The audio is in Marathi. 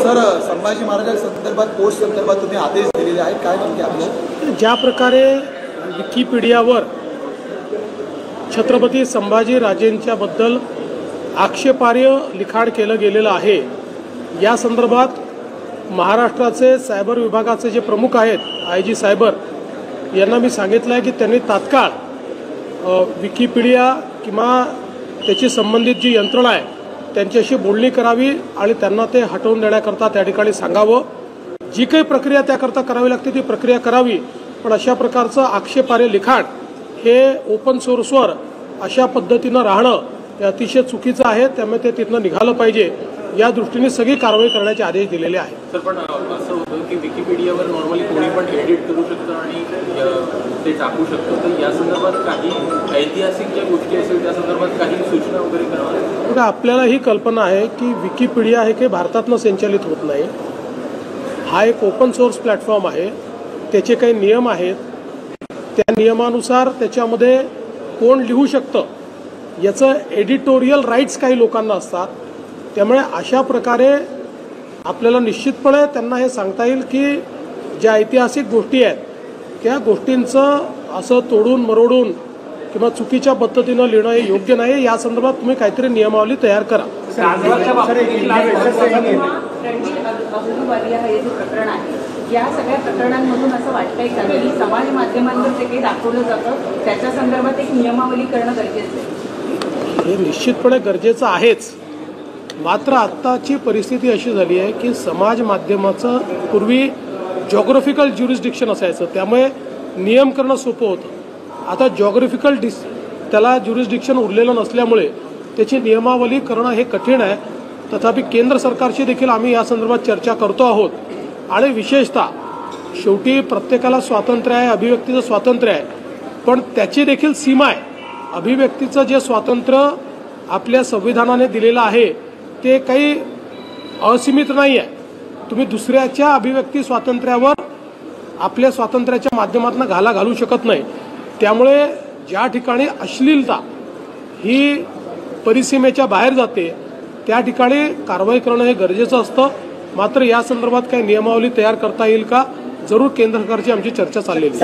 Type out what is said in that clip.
सर, संभाजी महाराजांसंदर्भात पोस्ट संदर्भात तुम्ही आदेश दिलेले आहेत, काय म्हणते आपलं? ज्या प्रकारे विकिपीडियावर छत्रपती संभाजी राजेंच्याबद्दल आक्षेपार्ह लिखाण केलं गेलेलं आहे, या संदर्भात महाराष्ट्राचे सायबर विभागाचे जे प्रमुख आहेत IG सायबर यांना मी सांगितलं आहे की त्यांनी तात्काळ विकिपीडिया किंवा त्याची संबंधित जी यंत्रणा आहे त्यांच्याशी बोलणी करावी आणि त्यांना ते हटवून देण्याकरता त्या ठिकाणी सांगावं. जी काही प्रक्रिया त्याकरता करावी लागते ती प्रक्रिया करावी, पण अशा प्रकारचं आक्षेपार्ह लिखाण हे ओपन सोर्सवर अशा पद्धतीनं राहणं हे अतिशय चुकीचं आहे. त्यामुळे ते तिथनं निघालं पाहिजे, या दृष्टीने सगळी कारवाई करण्याचे आदेश दिलेले आहेत. सर, पण असं होतं की विकिपीडियावर नॉर्मली कोणी पण एडिट करू शकतं आणि ते टाकू शकतं, तर या संदर्भात काही ऐतिहासिक ज्या गोष्टी असेल त्या संदर्भात काही सूचना वगैरे कराव्या? आपल्याला ही कल्पना आहे की विकिपीडिया हे काही भारतातनं संचालित होत नाही. हा एक ओपन सोर्स प्लॅटफॉर्म आहे, त्याचे काही नियम आहेत, त्या नियमानुसार त्याच्यामध्ये कोण लिहू शकतं याचं एडिटोरियल राईट्स काही लोकांना असतात. त्यामुळे अशा प्रकारे आपल्याला निश्चितपणे त्यांना हे सांगता येईल की ज्या ऐतिहासिक गोष्टी आहेत त्या गोष्टींचं असं तोडून मरोडून किंवा चुकीच्या पद्धतीनं लिहिणं हे योग्य नाही. या संदर्भात तुम्ही काहीतरी नियमावली तयार करा. या सगळ्या प्रकरणांमधून असं वाटतंय का की समाज माध्यमांवर जे काही दाखवलं जातं त्याच्या संदर्भात एक नियमावली करणं गरजेचं आहे? हे निश्चितपणे गरजेचं आहेच. मात्र आत्ताची परिस्थिती अशी झाली आहे की समाज माध्यमाचं पूर्वी जॉग्राफिकल ज्युरिस्डिक्शन असायचं, त्यामुळे नियम करणं सोपं होतं. आता जॉग्राफिकल त्याला ज्युरिस्डिक्शन उरलेलं नसल्यामुळे त्याची नियमावली करणं हे कठीण आहे. तथापि केंद्र सरकारशी देखील आम्ही या संदर्भात चर्चा करतो आहोत. आणि विशेषतः शेवटी प्रत्येकाला स्वातंत्र्य आहे, अभिव्यक्तीचं स्वातंत्र्य आहे, पण त्याची देखील सीमा आहे. अभिव्यक्तीचं जे स्वातंत्र्य आपल्या संविधानाने दिलेलं आहे ते काही असीमित नाही आहे. तुम्ही दुसऱ्याच्या अभिव्यक्ती स्वातंत्र्यावर आपल्या स्वातंत्र्याच्या माध्यमातून घाला घालू शकत नाही. त्यामुळे ज्या ठिकाणी अश्लीलता ही परिसीमेच्या बाहेर जाते त्या ठिकाणी कारवाई करणं हे गरजेचं असतं. मात्र या संदर्भात काही नियमावली तयार करता येईल का, जरूर केंद्र सरकारची आमची चर्चा चाललेली आहे.